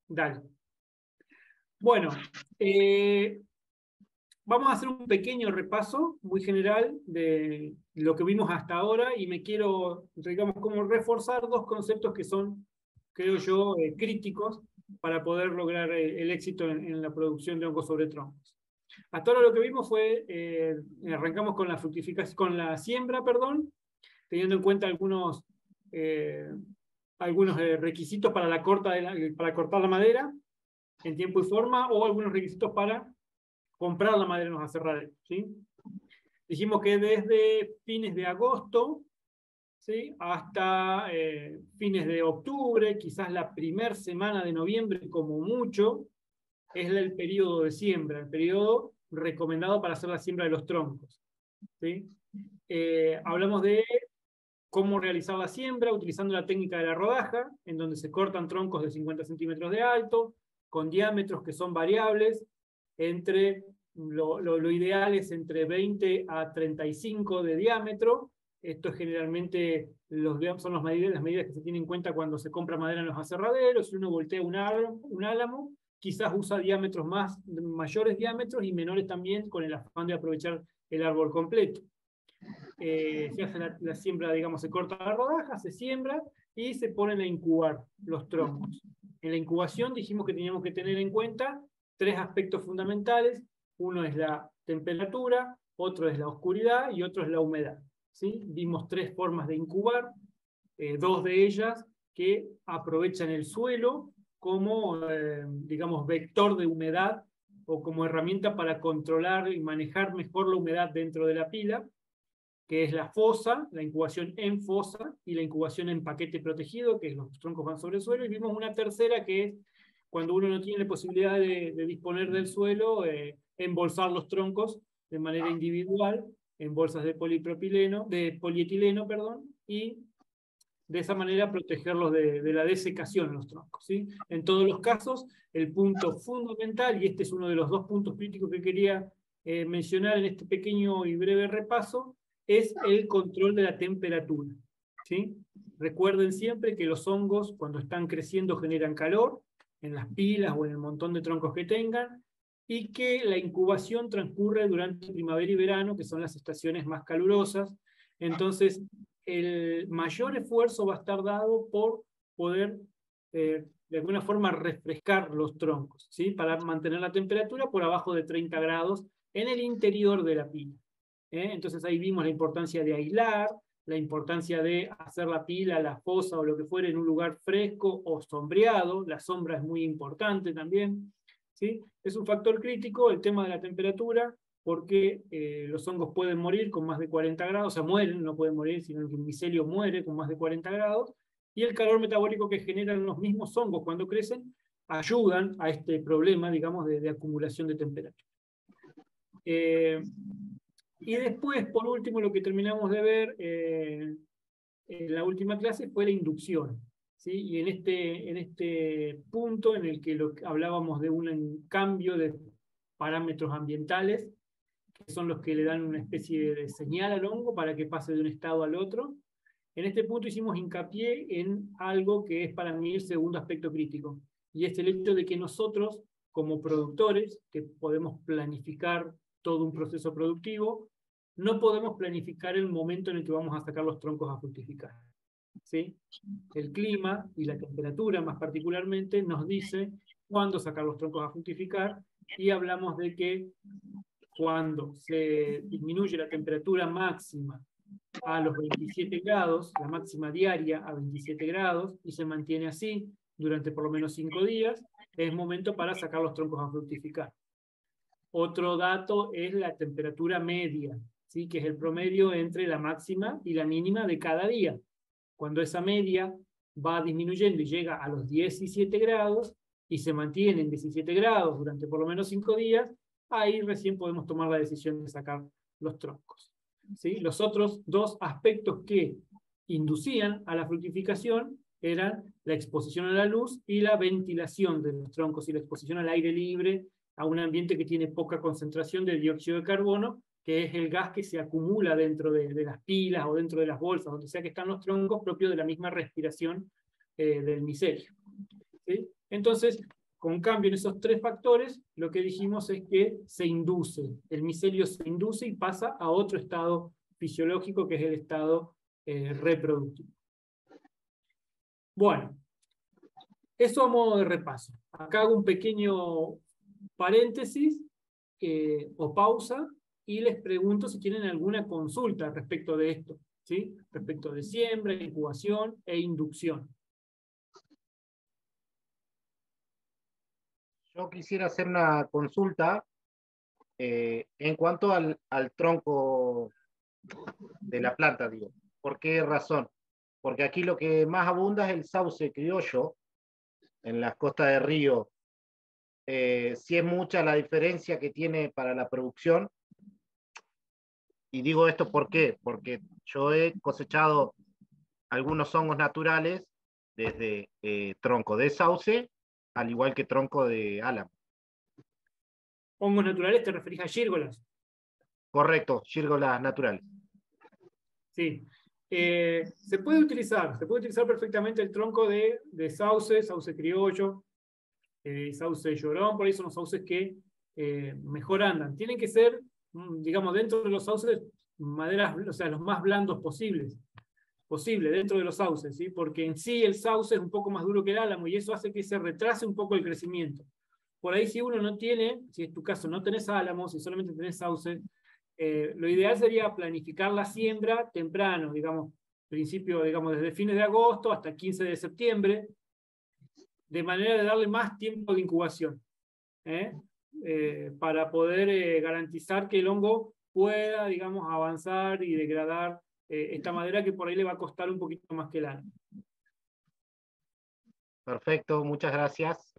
Dale. Bueno, vamos a hacer un pequeño repaso muy general de lo que vimos hasta ahora y me quiero, digamos, como reforzar dos conceptos que son, creo yo, críticos para poder lograr el éxito en la producción de hongos sobre troncos. Hasta ahora lo que vimos fue, arrancamos con la fructificación, con la siembra, perdón, teniendo en cuenta algunos requisitos para para cortar la madera en tiempo y forma, o algunos requisitos para comprar la madera en los aserraderos, ¿sí? Dijimos que desde fines de agosto, ¿sí?, hasta fines de octubre, quizás la primera semana de noviembre como mucho, es el periodo de siembra, el periodo recomendado para hacer la siembra de los troncos, ¿sí? Hablamos de cómo realizar la siembra utilizando la técnica de la rodaja, en donde se cortan troncos de 50 centímetros de alto, con diámetros que son variables, lo ideal es entre 20 a 35 de diámetro. Esto es generalmente son las medidas que se tienen en cuenta cuando se compra madera en los aserraderos. Si uno voltea un álamo, quizás usa diámetros mayores diámetros y menores también, con el afán de aprovechar el árbol completo. Se hace la siembra, digamos, se corta la rodaja, se siembra y se ponen a incubar los troncos. En la incubación dijimos que teníamos que tener en cuenta tres aspectos fundamentales. Uno es la temperatura, otro es la oscuridad y otro es la humedad, ¿sí? Vimos tres formas de incubar, dos de ellas que aprovechan el suelo como, digamos, vector de humedad o como herramienta para controlar y manejar mejor la humedad dentro de la pila, que es la fosa, la incubación en fosa, y la incubación en paquete protegido, que los troncos van sobre el suelo, y vimos una tercera que es cuando uno no tiene posibilidad de disponer del suelo, embolsar los troncos de manera individual, en bolsas de polietileno, perdón, y de esa manera protegerlos de la desecación en los troncos, ¿sí? En todos los casos, el punto fundamental, y este es uno de los dos puntos críticos que quería mencionar en este pequeño y breve repaso, es el control de la temperatura, ¿sí? Recuerden siempre que los hongos, cuando están creciendo, generan calor en las pilas o en el montón de troncos que tengan, y que la incubación transcurre durante primavera y verano, que son las estaciones más calurosas. Entonces, el mayor esfuerzo va a estar dado por poder, de alguna forma, refrescar los troncos, ¿sí?, para mantener la temperatura por abajo de 30 grados en el interior de la pila. Entonces ahí vimos la importancia de aislar, la importancia de hacer la pila, la fosa o lo que fuera en un lugar fresco o sombreado. La sombra es muy importante también, ¿sí? Es un factor crítico el tema de la temperatura, porque los hongos pueden morir con más de 40 grados, o sea, mueren, no pueden morir, sino que el micelio muere con más de 40 grados, y el calor metabólico que generan los mismos hongos cuando crecen ayudan a este problema, digamos, de acumulación de temperatura. Y después, por último, lo que terminamos de ver en la última clase fue la inducción, ¿sí? Y en este punto en el que hablábamos de un cambio de parámetros ambientales, que son los que le dan una especie de señal al hongo para que pase de un estado al otro. En este punto hicimos hincapié en algo que es para mí el segundo aspecto crítico, y es el hecho de que nosotros, como productores, que podemos planificar todo un proceso productivo, no podemos planificar el momento en el que vamos a sacar los troncos a fructificar, ¿sí? El clima y la temperatura, más particularmente, nos dice cuándo sacar los troncos a fructificar, y hablamos de que cuando se disminuye la temperatura máxima a los 27 grados, la máxima diaria a 27 grados, y se mantiene así durante por lo menos 5 días, es momento para sacar los troncos a fructificar. Otro dato es la temperatura media, ¿sí?, que es el promedio entre la máxima y la mínima de cada día. Cuando esa media va disminuyendo y llega a los 17 grados, y se mantiene en 17 grados durante por lo menos 5 días, ahí recién podemos tomar la decisión de sacar los troncos, ¿sí? Los otros dos aspectos que inducían a la fructificación eran la exposición a la luz y la ventilación de los troncos, y la exposición al aire libre, a un ambiente que tiene poca concentración de dióxido de carbono, que es el gas que se acumula dentro de las pilas o dentro de las bolsas, donde sea que están los troncos, propio de la misma respiración del micelio, ¿sí? Entonces, Con cambio en esos 3 factores, lo que dijimos es que se induce, el micelio se induce y pasa a otro estado fisiológico, que es el estado reproductivo. Bueno, eso a modo de repaso. Acá hago un pequeño paréntesis o pausa y les pregunto si tienen alguna consulta respecto de esto, ¿sí? Respecto de siembra, incubación e inducción. Yo quisiera hacer una consulta en cuanto al tronco de la planta, digo. ¿Por qué razón? Porque aquí lo que más abunda es el sauce criollo en las costas de río. Sí es mucha la diferencia que tiene para la producción. Y digo esto ¿por qué? Porque yo he cosechado algunos hongos naturales desde tronco de sauce, al igual que tronco de álamo. Hongos naturales, te referís a gírgolas. Correcto, gírgolas naturales. Sí. Se puede utilizar perfectamente el tronco de sauce, sauce criollo, sauce llorón, por ahí son los sauces que mejor andan. Tienen que ser, digamos, dentro de los sauces, maderas, o sea, los más blandos posible, dentro de los sauces, ¿sí? Porque en sí el sauce es un poco más duro que el álamo y eso hace que se retrase un poco el crecimiento. Por ahí si uno no tiene, si en tu caso no tenés álamos, si solamente tenés sauce, lo ideal sería planificar la siembra temprano, digamos, principio, digamos, desde fines de agosto hasta 15 de septiembre, de manera de darle más tiempo de incubación, para poder garantizar que el hongo pueda, digamos, avanzar y degradar esta madera que por ahí le va a costar un poquito más que el álamo. Perfecto, muchas gracias.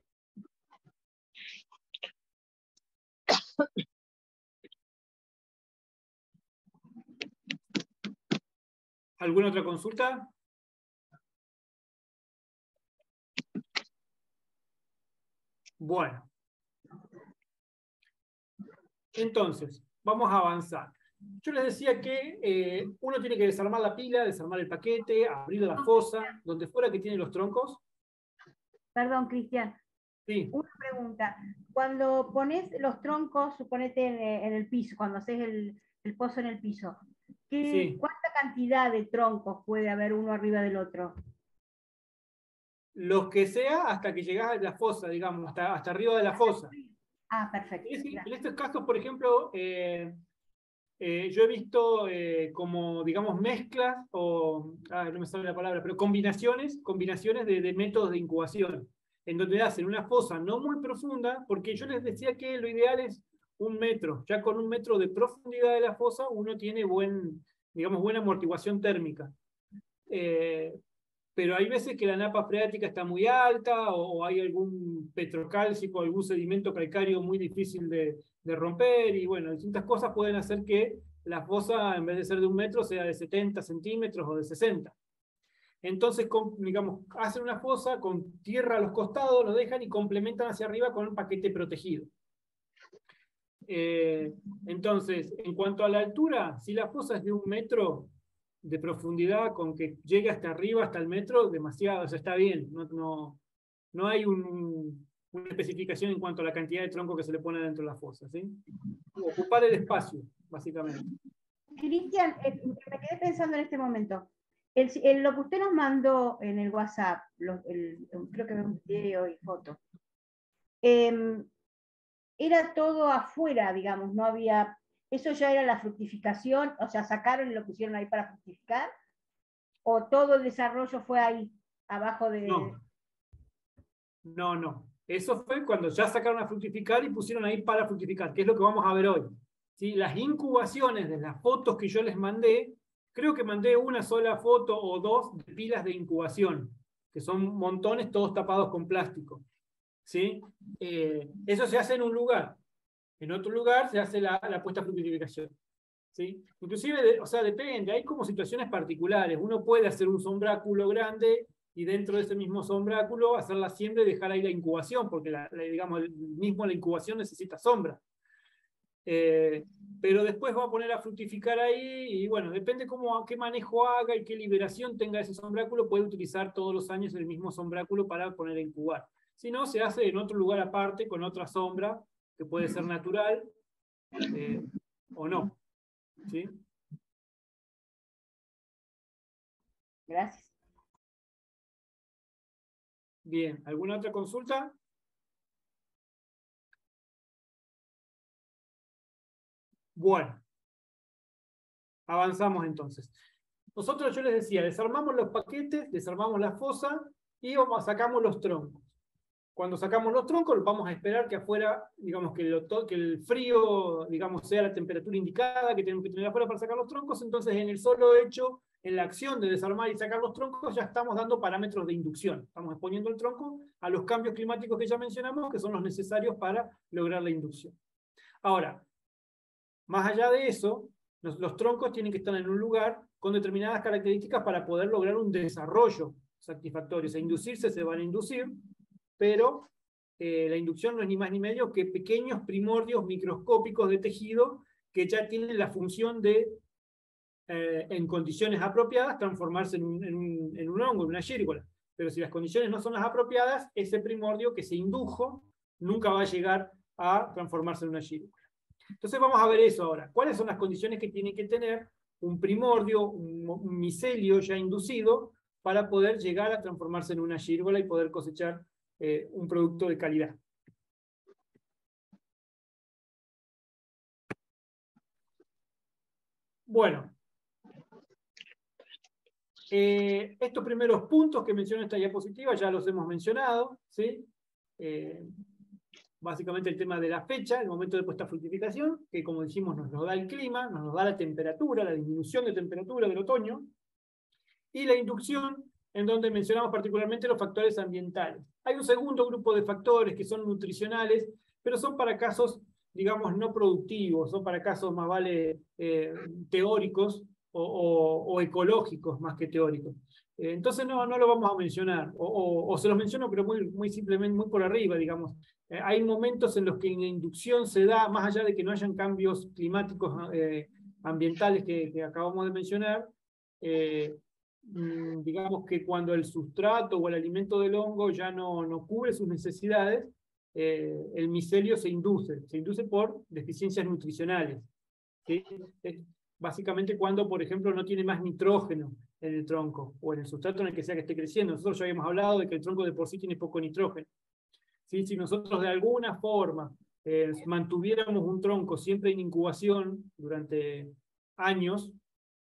¿Alguna otra consulta? Bueno. Entonces, vamos a avanzar. Yo les decía que uno tiene que desarmar la pila, desarmar el paquete, abrir la fosa, donde fuera que tiene los troncos. Perdón, Cristian. Sí. Una pregunta. Cuando pones los troncos, suponete en el piso, cuando haces el pozo en el piso, Sí. ¿cuánta cantidad de troncos puede haber uno arriba del otro? Los que sea hasta que llegas a la fosa, digamos, hasta arriba de la fosa. Ah, perfecto. En estos casos, por ejemplo, yo he visto como, digamos, mezclas o, no me sale la palabra, pero combinaciones de métodos de incubación, en donde hacen una fosa no muy profunda, porque yo les decía que lo ideal es 1 metro. Ya con 1 metro de profundidad de la fosa uno tiene buena amortiguación térmica. Pero hay veces que la napa freática está muy alta o hay algún petrocálcico, algún sedimento calcáreo muy difícil de romper y bueno, distintas cosas pueden hacer que la fosa en vez de ser de 1 metro sea de 70 centímetros o de 60. Entonces, digamos, hacen una fosa con tierra a los costados, lo dejan y complementan hacia arriba con un paquete protegido. Entonces, en cuanto a la altura, si la fosa es de 1 metro de profundidad, con que llegue hasta arriba, hasta el metro, demasiado, o sea, está bien. No hay una especificación en cuanto a la cantidad de tronco que se le pone dentro de la fosa, ¿sí? Ocupar el espacio, básicamente. Cristian, me quedé pensando en este momento. Lo que usted nos mandó en el WhatsApp, creo que veo un video y foto, era todo afuera, digamos, no había... ¿Eso ya era la fructificación? O sea, ¿sacaron y lo pusieron ahí para fructificar? ¿O todo el desarrollo fue ahí, abajo de...? No. Eso fue cuando ya sacaron a fructificar y pusieron ahí para fructificar, que es lo que vamos a ver hoy. ¿Sí? Las incubaciones de las fotos que yo les mandé, creo que mandé una sola foto o 2 de pilas de incubación, que son montones todos tapados con plástico. ¿Sí? Eso se hace en un lugar. En otro lugar se hace la puesta a fructificación. ¿Sí? Inclusive, o sea, depende, hay como situaciones particulares. Uno puede hacer un sombráculo grande y dentro de ese mismo sombráculo hacer la siembra y dejar ahí la incubación, porque digamos, la incubación necesita sombra. Pero después va a poner a fructificar ahí y bueno, depende qué manejo haga y qué liberación tenga ese sombráculo, puede utilizar todos los años el mismo sombráculo para poner a incubar. Si no, se hace en otro lugar aparte, con otra sombra, que puede ser natural o no. ¿Sí? Gracias. Bien, ¿alguna otra consulta? Bueno, avanzamos entonces. Nosotros, yo les decía, desarmamos los paquetes, desarmamos la fosa y sacamos los troncos. Cuando sacamos los troncos, vamos a esperar que afuera, digamos, que el frío, digamos, sea la temperatura indicada que tenemos que tener afuera para sacar los troncos. Entonces, en el solo hecho, en la acción de desarmar y sacar los troncos, ya estamos dando parámetros de inducción. Estamos exponiendo el tronco a los cambios climáticos que ya mencionamos, que son los necesarios para lograr la inducción. Ahora, más allá de eso, los troncos tienen que estar en un lugar con determinadas características para poder lograr un desarrollo satisfactorio. O sea, inducirse se van a inducir, pero la inducción no es ni más ni menos que pequeños primordios microscópicos de tejido que ya tienen la función de, en condiciones apropiadas, transformarse en un hongo, en una gírgola. Pero si las condiciones no son las apropiadas, ese primordio que se indujo nunca va a llegar a transformarse en una gírgola. Entonces vamos a ver eso ahora. ¿Cuáles son las condiciones que tiene que tener un primordio, un micelio ya inducido, para poder llegar a transformarse en una gírgola y poder cosechar un producto de calidad? Bueno, estos primeros puntos que menciona esta diapositiva ya los hemos mencionado, ¿sí? Básicamente el tema de la fecha, el momento de puesta a fructificación, que como dijimos nos da el clima, nos da la temperatura, la disminución de temperatura del otoño, y la inducción, en donde mencionamos particularmente los factores ambientales. Hay un segundo grupo de factores que son nutricionales, pero son para casos, digamos, no productivos, son para casos más vale teóricos o ecológicos más que teóricos. Entonces no lo vamos a mencionar, o se los menciono, pero muy simplemente, muy por arriba, digamos. Hay momentos en los que en la inducción se da, más allá de que no hayan cambios climáticos ambientales que acabamos de mencionar, digamos que cuando el sustrato o el alimento del hongo ya no cubre sus necesidades, el micelio se induce por deficiencias nutricionales. ¿Sí? Básicamente cuando, por ejemplo, no tiene más nitrógeno en el tronco o en el sustrato en el que sea que esté creciendo. Nosotros ya habíamos hablado de que el tronco de por sí tiene poco nitrógeno. ¿Sí? Si nosotros de alguna forma mantuviéramos un tronco siempre en incubación durante años,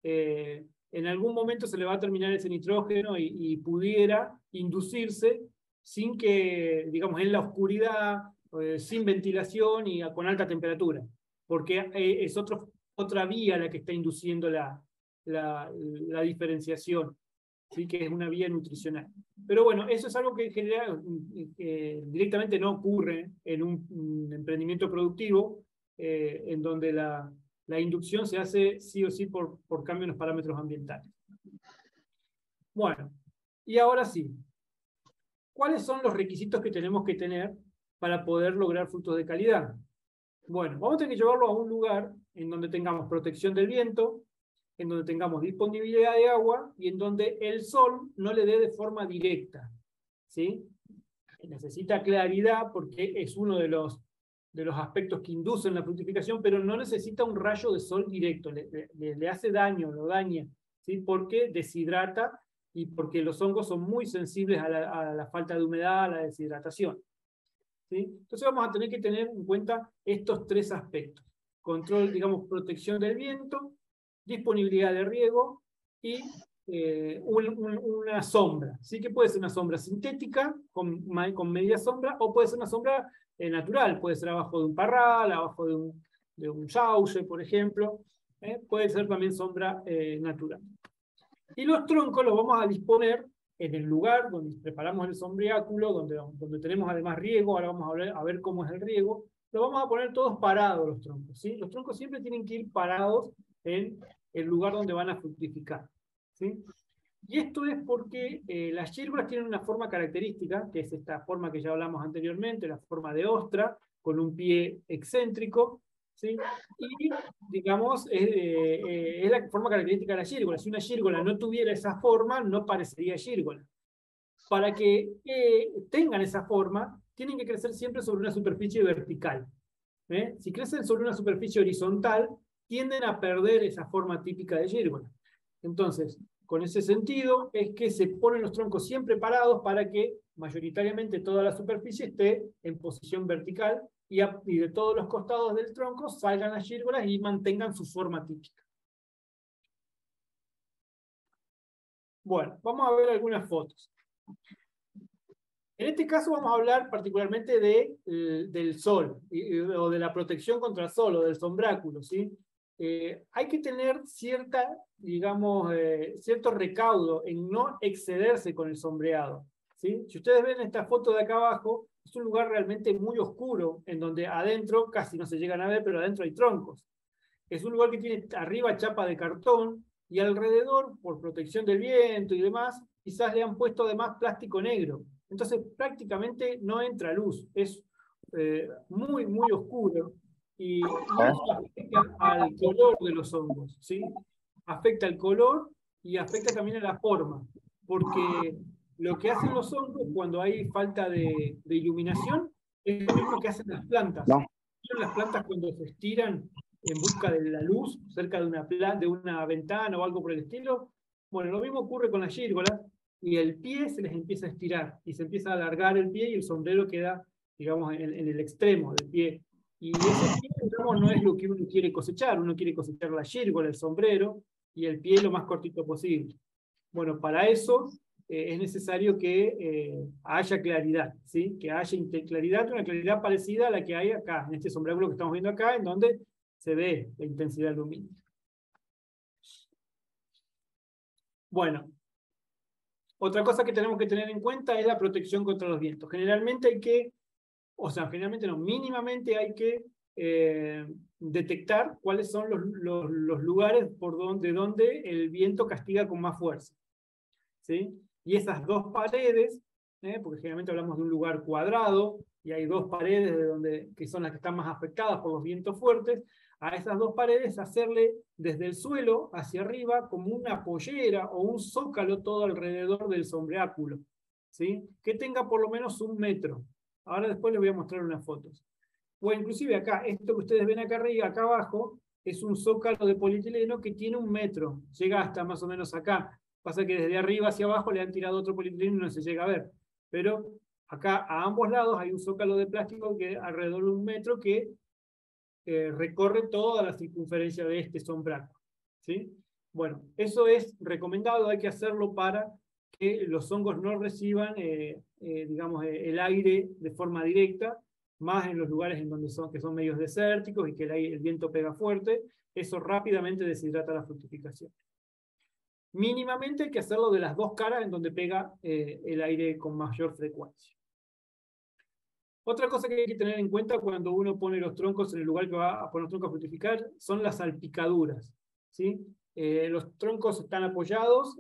en algún momento se le va a terminar ese nitrógeno y pudiera inducirse sin que, digamos, en la oscuridad, sin ventilación y con alta temperatura, porque es otra vía la que está induciendo la diferenciación, ¿sí? Que es una vía nutricional. Pero bueno, eso es algo que en general directamente no ocurre en un emprendimiento productivo, en donde la inducción se hace sí o sí por cambio en los parámetros ambientales. Bueno, y ahora sí, ¿cuáles son los requisitos que tenemos que tener para poder lograr frutos de calidad? Bueno, vamos a tener que llevarlo a un lugar en donde tengamos protección del viento, en donde tengamos disponibilidad de agua y en donde el sol no le dé de forma directa, ¿sí? Necesita claridad porque es uno de los aspectos que inducen la fructificación, pero no necesita un rayo de sol directo, le hace daño, lo daña, ¿sí? Porque deshidrata y porque los hongos son muy sensibles a la falta de humedad, a la deshidratación. ¿Sí? Entonces vamos a tener que tener en cuenta estos tres aspectos. Control, digamos, protección del viento, disponibilidad de riego y una sombra. ¿Sí? Que puede ser una sombra sintética con media sombra o puede ser una sombra natural. Puede ser abajo de un parral, abajo de un sauce, por ejemplo. Puede ser también sombra natural. Y los troncos los vamos a disponer en el lugar donde preparamos el sombreáculo, donde tenemos además riego. Ahora vamos a ver cómo es el riego. Los vamos a poner todos parados los troncos, ¿sí? Los troncos siempre tienen que ir parados en el lugar donde van a fructificar, ¿sí? Y esto es porque las gírgolas tienen una forma característica, que es esta forma que ya hablamos anteriormente, la forma de ostra, con un pie excéntrico, ¿sí? Y, digamos, es la forma característica de la gírgola. Si una gírgola no tuviera esa forma, no parecería gírgola. para que tengan esa forma, tienen que crecer siempre sobre una superficie vertical. Si crecen sobre una superficie horizontal, tienden a perder esa forma típica de gírgola. Entonces, con ese sentido, es que se ponen los troncos siempre parados para que mayoritariamente toda la superficie esté en posición vertical y de todos los costados del tronco salgan las gírgolas y mantengan su forma típica. Bueno, vamos a ver algunas fotos. En este caso vamos a hablar particularmente del sol, o de la protección contra el sol, o del sombráculo, ¿sí? Hay que tener digamos, cierto recaudo en no excederse con el sombreado, ¿sí? Si ustedes ven esta foto de acá abajo, es un lugar realmente muy oscuro, en donde adentro casi no se llegan a ver, pero adentro hay troncos. Es un lugar que tiene arriba chapa de cartón, y alrededor, por protección del viento y demás, quizás le han puesto además plástico negro. Entonces prácticamente no entra luz, es muy, muy oscuro. Y eso afecta al color de los hongos, ¿sí? Afecta al color y afecta también a la forma, porque lo que hacen los hongos cuando hay falta de iluminación es lo mismo que hacen las plantas. No. Las plantas cuando se estiran en busca de la luz, cerca de una ventana o algo por el estilo, bueno, lo mismo ocurre con las gírgolas, y el pie se les empieza a estirar, y se empieza a alargar el pie, y el sombrero queda, digamos, en el extremo del pie. Y ese pie, digamos, no es lo que uno quiere cosechar la gírgola, el sombrero, y el pie lo más cortito posible. Bueno, para eso es necesario que haya claridad, ¿sí? Que haya claridad, una claridad parecida a la que hay acá, en este sombráculo que estamos viendo acá, en donde se ve la intensidad lumínica. Bueno, otra cosa que tenemos que tener en cuenta es la protección contra los vientos. Generalmente hay que, generalmente no, mínimamente hay que detectar cuáles son los lugares donde el viento castiga con más fuerza, ¿sí? Y esas dos paredes, porque generalmente hablamos de un lugar cuadrado, y hay dos paredes que son las que están más afectadas por los vientos fuertes, a esas dos paredes hacerle desde el suelo hacia arriba como una pollera o un zócalo todo alrededor del sombreáculo, ¿sí? Que tenga por lo menos 1 metro. Ahora después les voy a mostrar unas fotos. O inclusive acá, esto que ustedes ven acá arriba, acá abajo, es un zócalo de polietileno que tiene 1 metro, llega hasta más o menos acá. Pasa que desde arriba hacia abajo le han tirado otro polietileno y no se llega a ver. Pero acá a ambos lados hay un zócalo de plástico que alrededor de 1 metro que recorre toda la circunferencia de este sombráculo, ¿sí? Bueno, eso es recomendado, hay que hacerlo para que los hongos no reciban digamos, el aire de forma directa, más en los lugares en donde que son medios desérticos y que el viento pega fuerte, eso rápidamente deshidrata la fructificación. Mínimamente hay que hacerlo de las dos caras en donde pega el aire con mayor frecuencia. Otra cosa que hay que tener en cuenta cuando uno pone los troncos en el lugar que va a poner los troncos a fructificar son las salpicaduras, ¿sí? Los troncos están apoyados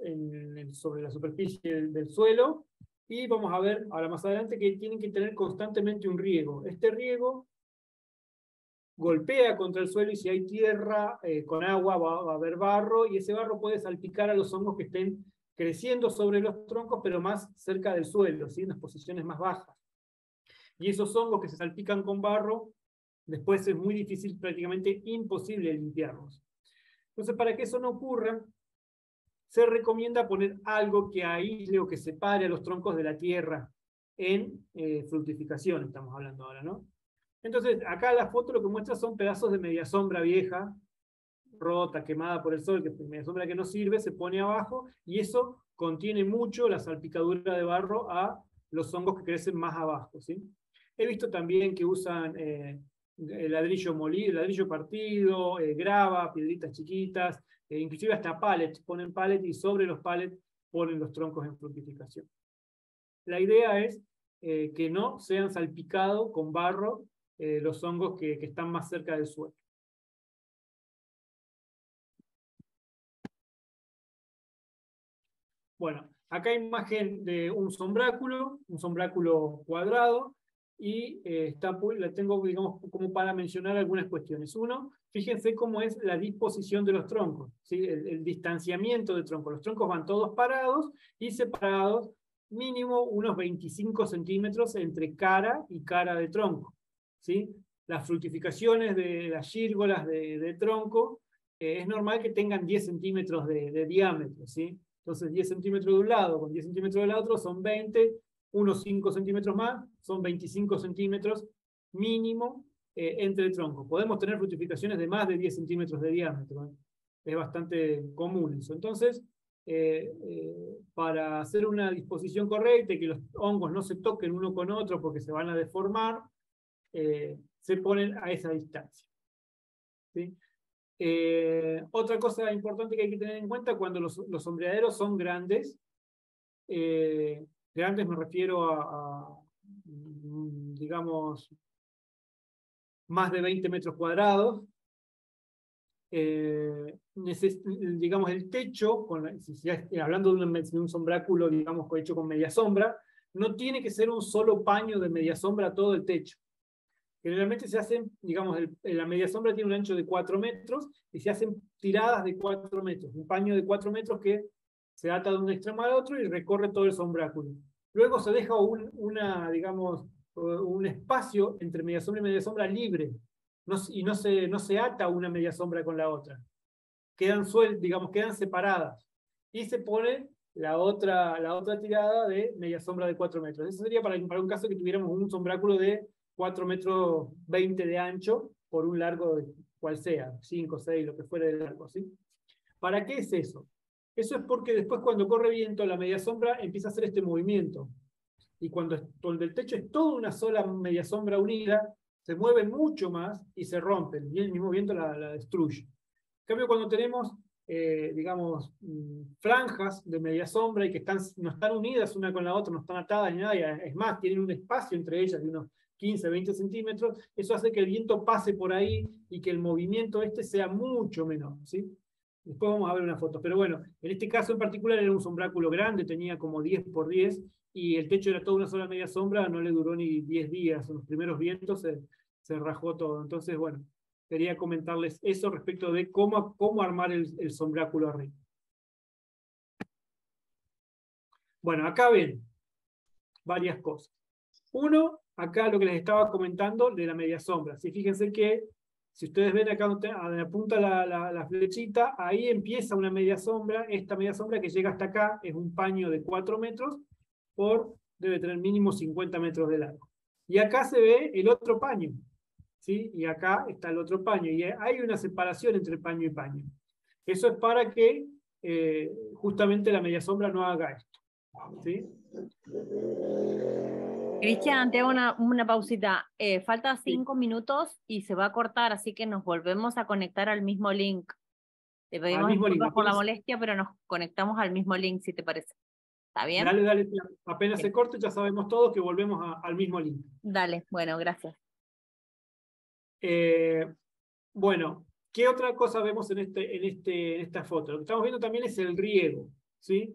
sobre la superficie del suelo, y vamos a ver ahora más adelante que tienen que tener constantemente un riego. Este riego golpea contra el suelo, y si hay tierra con agua va a haber barro, y ese barro puede salpicar a los hongos que estén creciendo sobre los troncos, pero más cerca del suelo, ¿sí? En las posiciones más bajas. Y esos hongos que se salpican con barro, después es muy difícil, prácticamente imposible limpiarlos. Entonces, para que eso no ocurra, se recomienda poner algo que aísle o que separe a los troncos de la tierra en fructificación, estamos hablando ahora, ¿no? Entonces, acá la foto lo que muestra son pedazos de media sombra vieja, rota, quemada por el sol, que media sombra que no sirve, se pone abajo, y eso contiene mucho la salpicadura de barro a los hongos que crecen más abajo, ¿sí? He visto también que usan ladrillo molido, ladrillo partido, grava, piedritas chiquitas, inclusive hasta pallets, ponen pallets y sobre los pallets ponen los troncos en fructificación. La idea es que no sean salpicados con barro los hongos que están más cerca del suelo. Bueno, acá hay imagen de un sombráculo cuadrado, y la tengo, digamos, como para mencionar algunas cuestiones. Uno, fíjense cómo es la disposición de los troncos, ¿sí? El distanciamiento de troncos. Los troncos van todos parados y separados mínimo unos 25 centímetros entre cara y cara de tronco, ¿sí? Las fructificaciones de las gírgolas de tronco, es normal que tengan 10 centímetros de diámetro, ¿sí? Entonces 10 centímetros de un lado con 10 centímetros del otro son 20, unos 5 centímetros más, son 25 centímetros mínimo entre troncos. Podemos tener fructificaciones de más de 10 centímetros de diámetro, ¿eh? Es bastante común eso. Entonces, para hacer una disposición correcta y que los hongos no se toquen uno con otro porque se van a deformar, se ponen a esa distancia, ¿sí? Otra cosa importante que hay que tener en cuenta cuando los sombreaderos son grandes, grandes me refiero digamos, más de 20 metros cuadrados, digamos, el techo, hablando de un sombráculo, digamos, hecho con media sombra, no tiene que ser un solo paño de media sombra todo el techo. Generalmente se hacen, digamos, la media sombra tiene un ancho de 4 metros y se hacen tiradas de 4 metros. Un paño de 4 metros que se ata de un extremo al otro y recorre todo el sombráculo. Luego se deja digamos, un espacio entre media sombra y media sombra libre. Y no se ata una media sombra con la otra. Quedan separadas. Y se pone la otra tirada de media sombra de 4 metros. Eso sería para un caso que tuviéramos un sombráculo de 4 metros 20 de ancho por un largo de cual sea, 5, 6, lo que fuera de largo, ¿sí? ¿Para qué es eso? Eso es porque después cuando corre viento la media sombra empieza a hacer este movimiento. Y cuando el techo es toda una sola media sombra unida, se mueve mucho más y se rompen, y el mismo viento la destruye. En cambio, cuando tenemos, digamos, franjas de media sombra y que no están unidas una con la otra, no están atadas ni nada, es más, tienen un espacio entre ellas de unos 15, 20 centímetros, eso hace que el viento pase por ahí y que el movimiento sea mucho menor, ¿sí? Después vamos a ver una foto. Pero bueno, en este caso en particular era un sombráculo grande, tenía como 10 por 10, y el techo era toda una sola media sombra, no le duró ni 10 días, en los primeros vientos se rajó todo. Entonces, bueno, quería comentarles eso respecto de cómo armar el sombráculo arriba. Bueno, acá ven varias cosas. Uno, acá lo que les estaba comentando de la media sombra. ¿Sí? Fíjense que, si ustedes ven acá donde apunta la flechita, ahí empieza una media sombra. Esta media sombra que llega hasta acá es un paño de 4 metros debe tener mínimo 50 metros de largo. Y acá se ve el otro paño, ¿sí? Y acá está el otro paño. Y hay una separación entre paño y paño. Eso es para que justamente la media sombra no haga esto, ¿sí? Cristian, te hago una pausita. Falta 5 minutos y se va a cortar, así que nos volvemos a conectar al mismo link. Te pedimos disculpas por la molestia, pero nos conectamos al mismo link, si te parece. ¿Está bien? Dale. Apenas se corte, ya sabemos todos que volvemos al mismo link. Dale, bueno, gracias. Bueno, ¿qué otra cosa vemos en esta foto? Lo que estamos viendo también es el riego, ¿sí?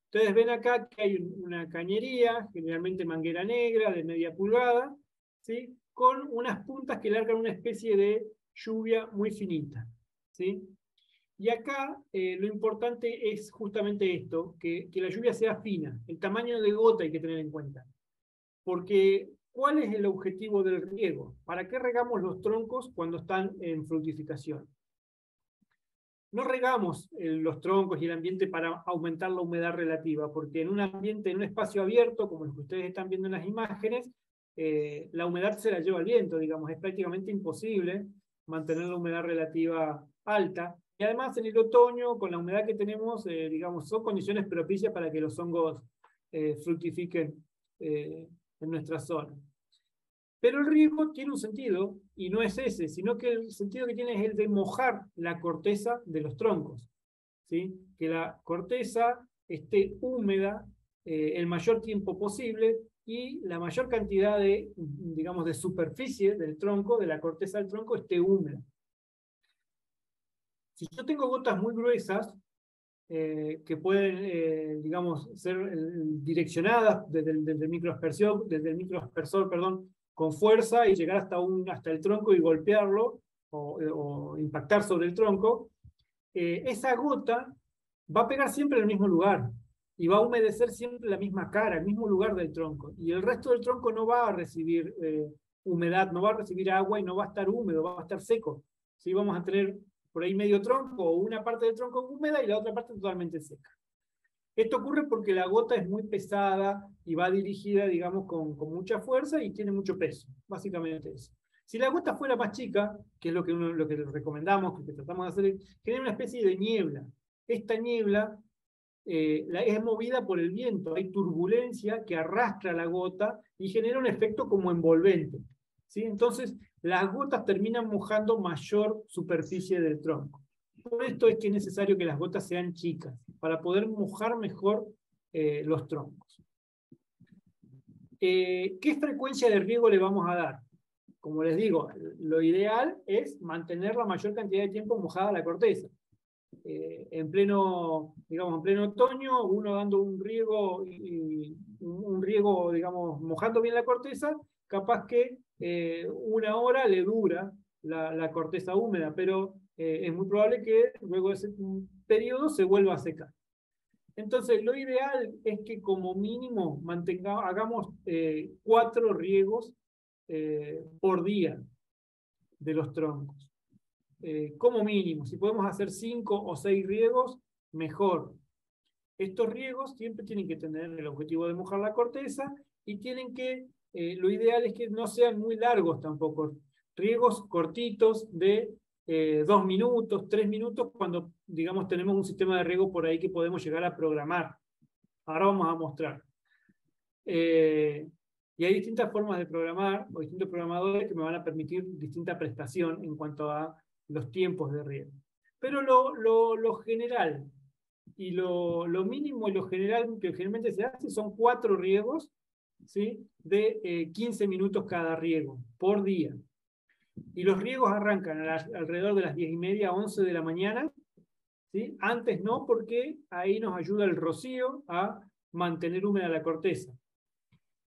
Ustedes ven acá que hay una cañería, generalmente manguera negra de media pulgada, ¿sí? Con unas puntas que largan una especie de lluvia muy finita, ¿sí? Y acá lo importante es justamente esto, que la lluvia sea fina. El tamaño de gota hay que tener en cuenta. Porque, ¿cuál es el objetivo del riego? ¿Para qué regamos los troncos cuando están en fructificación? No regamos los troncos y el ambiente para aumentar la humedad relativa, porque en un ambiente, en un espacio abierto, como el que ustedes están viendo en las imágenes, la humedad se la lleva el viento, digamos, es prácticamente imposible mantener la humedad relativa alta. Y además en el otoño, con la humedad que tenemos, digamos, son condiciones propicias para que los hongos fructifiquen en nuestra zona. Pero el riego tiene un sentido, y no es ese, sino que el sentido que tiene es el de mojar la corteza de los troncos, ¿sí? Que la corteza esté húmeda el mayor tiempo posible y la mayor cantidad de, digamos, de superficie del tronco, de la corteza del tronco, esté húmeda. Si yo tengo gotas muy gruesas, que pueden, digamos, ser direccionadas desde el microaspersor, con fuerza y llegar hasta el tronco y golpearlo o impactar sobre el tronco, esa gota va a pegar siempre en el mismo lugar. y va a humedecer siempre la misma cara, el mismo lugar del tronco. Y el resto del tronco no va a recibir humedad, no va a recibir agua y no va a estar húmedo, va a estar seco. ¿Sí? Vamos a tener por ahí medio tronco o una parte del tronco húmeda y la otra parte totalmente seca. Esto ocurre porque la gota es muy pesada y va dirigida, digamos, con mucha fuerza y tiene mucho peso. Básicamente eso. Si la gota fuera más chica, que es lo que recomendamos, que tratamos de hacer, genera una especie de niebla. Esta niebla es movida por el viento, hay turbulencia que arrastra la gota y genera un efecto como envolvente. ¿Sí? Entonces, las gotas terminan mojando mayor superficie del tronco. Por esto es que es necesario que las gotas sean chicas, para poder mojar mejor los troncos. ¿Qué frecuencia de riego le vamos a dar? Como les digo, lo ideal es mantener la mayor cantidad de tiempo mojada la corteza. En pleno otoño, uno dando un riego, digamos, mojando bien la corteza, capaz que 1 hora le dura la corteza húmeda, pero es muy probable que luego de ese periodo se vuelva a secar. Entonces, lo ideal es que como mínimo hagamos 4 riegos por día de los troncos. Como mínimo, si podemos hacer 5 o 6 riegos, mejor. Estos riegos siempre tienen que tener el objetivo de mojar la corteza y tienen que, lo ideal es que no sean muy largos tampoco. Riegos cortitos de 2 minutos, 3 minutos, cuando, digamos, tenemos un sistema de riego por ahí que podemos llegar a programar. Ahora vamos a mostrar. Y hay distintas formas de programar, o distintos programadores que me van a permitir distinta prestación en cuanto a los tiempos de riego. Pero lo general y lo mínimo y lo general que generalmente se hace son 4 riegos, ¿sí? De 15 minutos cada riego por día. Y los riegos arrancan alrededor de las 10:30, 11 de la mañana, ¿sí? Antes no, porque ahí nos ayuda el rocío a mantener húmeda la corteza.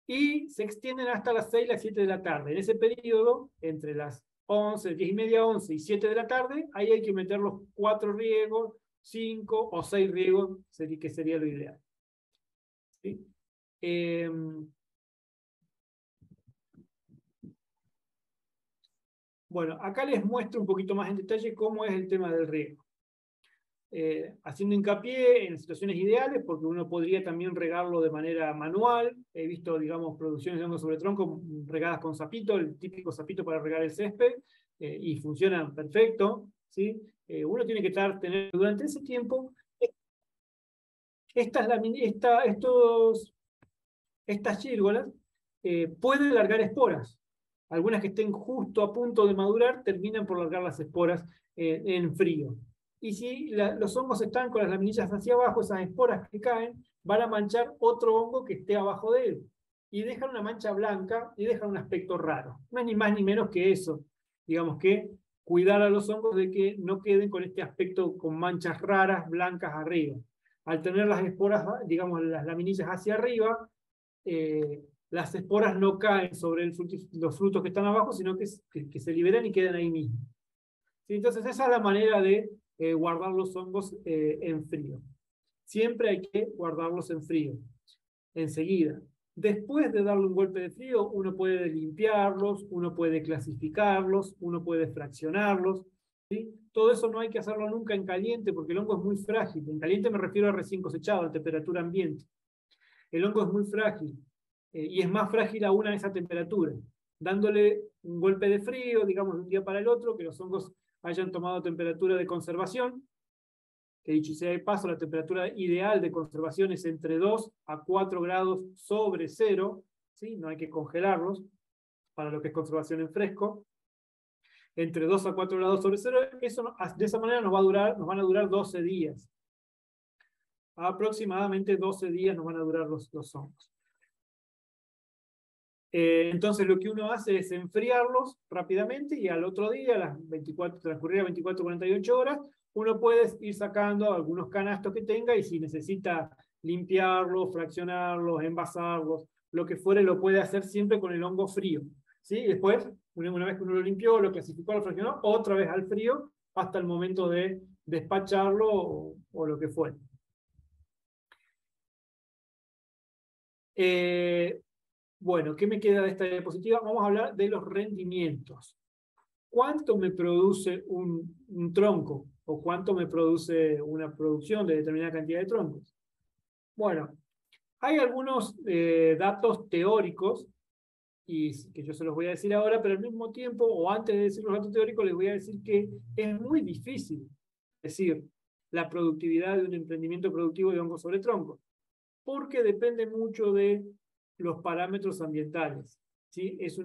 Y se extienden hasta las 6, las 7 de la tarde. En ese periodo, entre las 11, 10:30, 11 y 7 de la tarde, ahí hay que meter los 4 riegos, 5 o 6 riegos, que sería lo ideal. ¿Sí? Bueno, acá les muestro un poquito más en detalle cómo es el tema del riego. Haciendo hincapié en situaciones ideales, porque uno podría también regarlo de manera manual. He visto, digamos, producciones de hongos sobre tronco regadas con sapito, el típico sapito para regar el césped, y funcionan perfecto, ¿sí? Uno tiene que tener durante ese tiempo estas gírgolas pueden largar esporas. Algunas que estén justo a punto de madurar terminan por largar las esporas en frío. Y si los hongos están con las laminillas hacia abajo, esas esporas que caen van a manchar otro hongo que esté abajo de él. Y dejan una mancha blanca y dejan un aspecto raro. No es ni más ni menos que eso. Digamos que cuidar a los hongos de que no queden con este aspecto con manchas raras, blancas arriba. Al tener las esporas, digamos, las laminillas hacia arriba, las esporas no caen sobre los frutos que están abajo, sino que se liberan y quedan ahí mismo. ¿Sí? Entonces esa es la manera de guardar los hongos en frío. Siempre hay que guardarlos en frío, enseguida. Después de darle un golpe de frío, uno puede limpiarlos, uno puede clasificarlos, uno puede fraccionarlos. ¿Sí? Todo eso no hay que hacerlo nunca en caliente, porque el hongo es muy frágil. En caliente me refiero a recién cosechado, a temperatura ambiente. El hongo es muy frágil, y es más frágil aún a esa temperatura. Dándole un golpe de frío, digamos, de un día para el otro, que los hongos hayan tomado temperatura de conservación, que dicho sea de paso, la temperatura ideal de conservación es entre 2 a 4 grados sobre cero, ¿sí? No hay que congelarlos para lo que es conservación en fresco. Entre 2 a 4 grados sobre cero, eso, de esa manera nos van a durar 12 días. Aproximadamente 12 días nos van a durar los hongos. Entonces lo que uno hace es enfriarlos rápidamente y al otro día, transcurrir 24 48 horas, uno puede ir sacando algunos canastos que tenga y si necesita limpiarlos, fraccionarlos, envasarlos, lo que fuere, lo puede hacer siempre con el hongo frío. ¿Sí? Después, una vez que uno lo limpió, lo clasificó, lo fraccionó, otra vez al frío hasta el momento de despacharlo o lo que fuere. Bueno, ¿qué me queda de esta diapositiva? Vamos a hablar de los rendimientos. ¿Cuánto me produce un tronco? ¿O cuánto me produce una producción de determinada cantidad de troncos? Bueno, hay algunos datos teóricos, y que yo se los voy a decir ahora, pero al mismo tiempo, o antes de decir los datos teóricos, les voy a decir que es muy difícil decir la productividad de un emprendimiento productivo de hongos sobre troncos, porque depende mucho de los parámetros ambientales, ¿sí? Es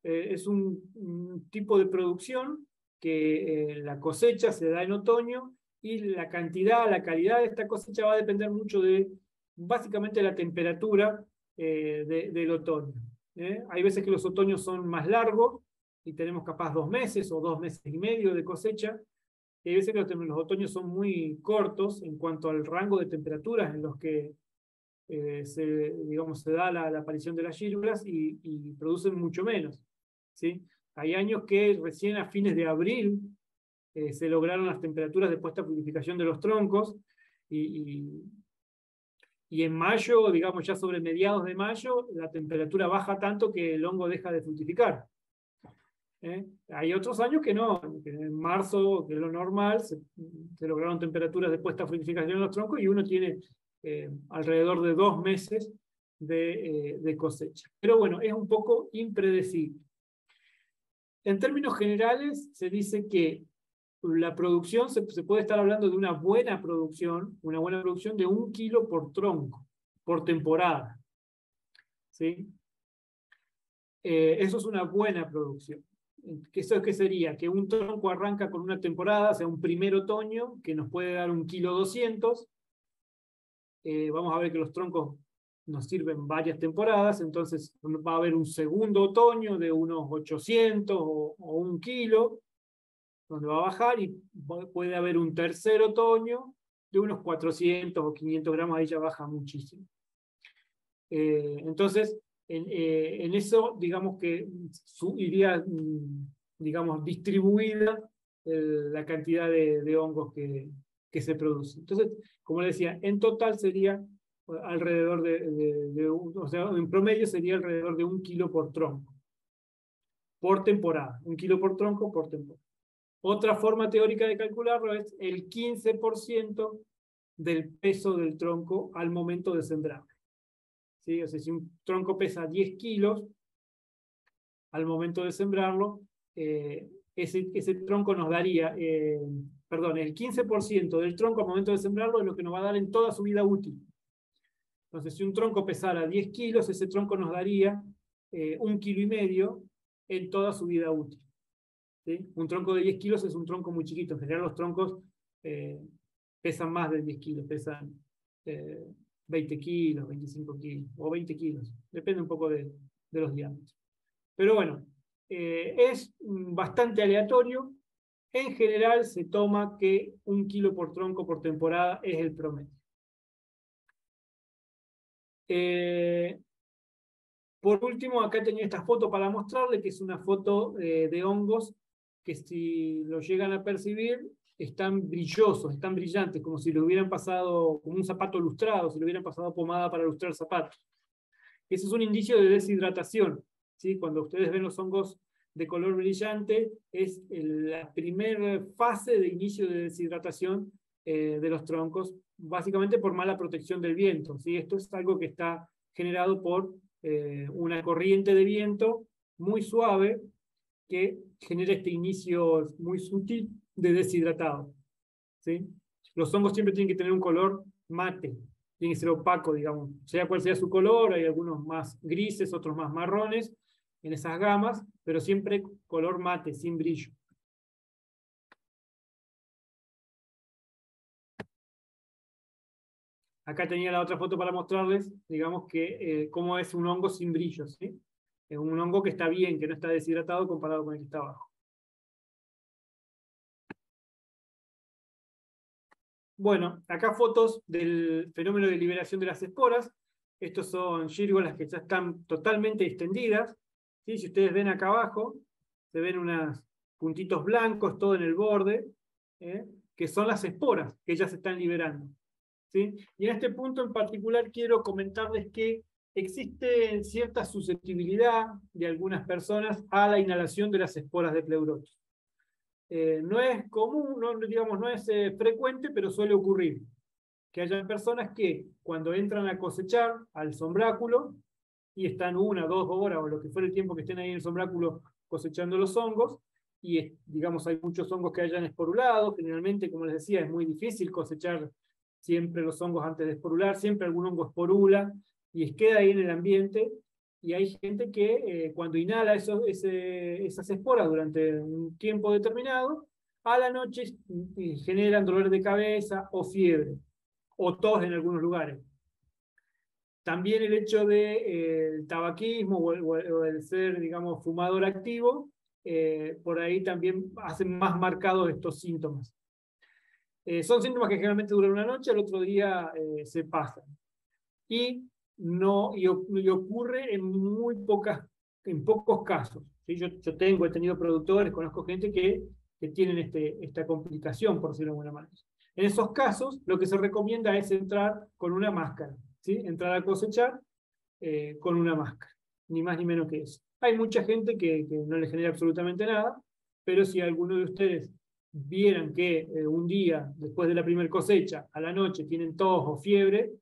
es un tipo de producción que la cosecha se da en otoño y la cantidad, la calidad de esta cosecha va a depender mucho de, básicamente, la temperatura del otoño. Hay veces que los otoños son más largos y tenemos capaz 2 meses o 2 meses y medio de cosecha, y hay veces que los otoños son muy cortos en cuanto al rango de temperaturas en los que se da la aparición de las gírgolas y producen mucho menos, ¿sí? Hay años que recién a fines de abril se lograron las temperaturas de puesta a fructificación de los troncos, y en mayo, digamos ya sobre mediados de mayo, la temperatura baja tanto que el hongo deja de fructificar. Hay otros años que no, que en marzo, que es lo normal, se lograron temperaturas de puesta a fructificación de los troncos y uno tiene alrededor de 2 meses de cosecha. Pero bueno, es un poco impredecible. En términos generales, se dice que la producción, se puede estar hablando de una buena producción de 1 kilo por tronco, por temporada, ¿sí? Eso es una buena producción. ¿Eso qué sería? Que un tronco arranca con una temporada, o sea, un primer otoño, que nos puede dar 1,2 kg. Vamos a ver que los troncos nos sirven varias temporadas, entonces va a haber un segundo otoño de unos 800 o 1 kilo, donde va a bajar, y puede haber un tercer otoño de unos 400 o 500 gramos, ahí ya baja muchísimo. Entonces, en eso, digamos que iría, digamos, distribuida la cantidad de hongos que se produce. Entonces, como les decía, en total sería alrededor o sea, en promedio sería alrededor de 1 kilo por tronco, por temporada. 1 kilo por tronco por temporada. Otra forma teórica de calcularlo es el 15% del peso del tronco al momento de sembrar. ¿Sí? O sea, si un tronco pesa 10 kilos, al momento de sembrarlo, ese tronco nos daría, perdón, el 15% del tronco al momento de sembrarlo es lo que nos va a dar en toda su vida útil. Entonces, si un tronco pesara 10 kilos, ese tronco nos daría 1,5 kilos en toda su vida útil. ¿Sí? Un tronco de 10 kilos es un tronco muy chiquito. En general los troncos pesan más de 10 kilos, pesan 20 kilos, 25 kilos o 20 kilos. Depende un poco de los diámetros. Pero bueno, es bastante aleatorio. En general se toma que 1 kilo por tronco por temporada es el promedio. Por último, acá tenía esta foto para mostrarle, que es una foto de hongos que, si lo llegan a percibir, están brillosos, están brillantes, como si le hubieran pasado, como un zapato lustrado, si le hubieran pasado pomada para lustrar zapatos. Ese es un indicio de deshidratación, ¿sí? Cuando ustedes ven los hongos de color brillante, es la primera fase de inicio de deshidratación de los troncos, básicamente por mala protección del viento, ¿sí? Esto es algo que está generado por una corriente de viento muy suave que genera este inicio muy sutil de deshidratado, ¿sí? Los hongos siempre tienen que tener un color mate, tiene que ser opaco, digamos, sea cual sea su color. Hay algunos más grises, otros más marrones en esas gamas, pero siempre color mate, sin brillo. Acá tenía la otra foto para mostrarles, digamos, que cómo es un hongo sin brillo, ¿sí? Es un hongo que está bien, que no está deshidratado comparado con el que está abajo. Bueno, acá fotos del fenómeno de liberación de las esporas. Estos son gírgolas que ya están totalmente extendidas, ¿sí? Si ustedes ven acá abajo, se ven unos puntitos blancos, todo en el borde, que son las esporas que ya se están liberando. ¿sí? Y en este punto en particular quiero comentarles que existe cierta susceptibilidad de algunas personas a la inhalación de las esporas de pleurotus. No es común, digamos, no es frecuente, pero suele ocurrir que hayan personas que cuando entran a cosechar al sombráculo y están 1 o 2 horas o lo que fuera el tiempo que estén ahí en el sombráculo cosechando los hongos, y digamos hay muchos hongos que hayan esporulado, generalmente, como les decía, es muy difícil cosechar siempre los hongos antes de esporular, siempre algún hongo esporula y queda ahí en el ambiente, y hay gente que cuando inhala esas esporas durante un tiempo determinado, a la noche generan dolor de cabeza o fiebre, o tos en algunos lugares. También el hecho del tabaquismo o el ser, digamos, fumador activo, por ahí también hacen más marcados estos síntomas. Son síntomas que generalmente duran una noche, al otro día se pasan. Y ocurre en pocos casos. ¿Sí? Yo he tenido productores, conozco gente que tienen esta complicación, por decirlo de alguna manera. En esos casos, lo que se recomienda es entrar con una máscara, ¿sí? Entrar a cosechar con una máscara, ni más ni menos que eso. Hay mucha gente que no le genera absolutamente nada, pero si alguno de ustedes vieran que un día, después de la primera cosecha, a la noche tienen tos o fiebre,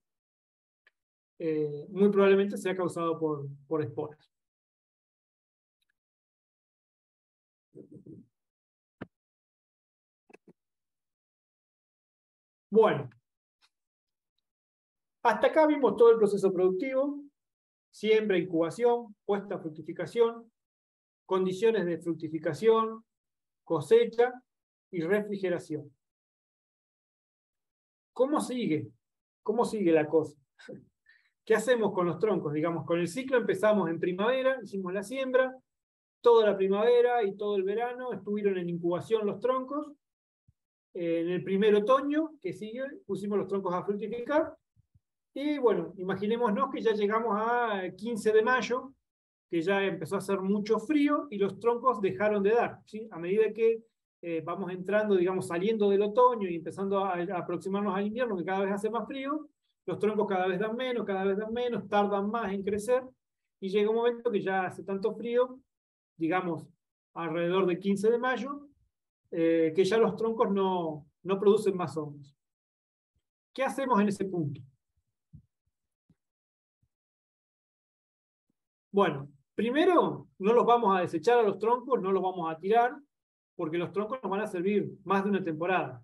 muy probablemente sea causado por esporas. Bueno, hasta acá vimos todo el proceso productivo: siembra, incubación, puesta, fructificación, condiciones de fructificación, cosecha y refrigeración. ¿Cómo sigue? ¿Cómo sigue la cosa? ¿Qué hacemos con los troncos? Digamos, con el ciclo empezamos en primavera, hicimos la siembra, toda la primavera y todo el verano estuvieron en incubación los troncos. En el primer otoño que sigue pusimos los troncos a fructificar. Y bueno, imaginémonos que ya llegamos a 15 de mayo, que ya empezó a hacer mucho frío y los troncos dejaron de dar, ¿sí? A medida que vamos entrando, digamos, saliendo del otoño y empezando a aproximarnos al invierno, que cada vez hace más frío, los troncos cada vez dan menos, tardan más en crecer, y llega un momento que ya hace tanto frío, digamos, alrededor del 15 de mayo, que ya los troncos no producen más hongos. ¿Qué hacemos en ese punto? Bueno, primero, no los vamos a desechar a los troncos, no los vamos a tirar, porque los troncos nos van a servir más de una temporada,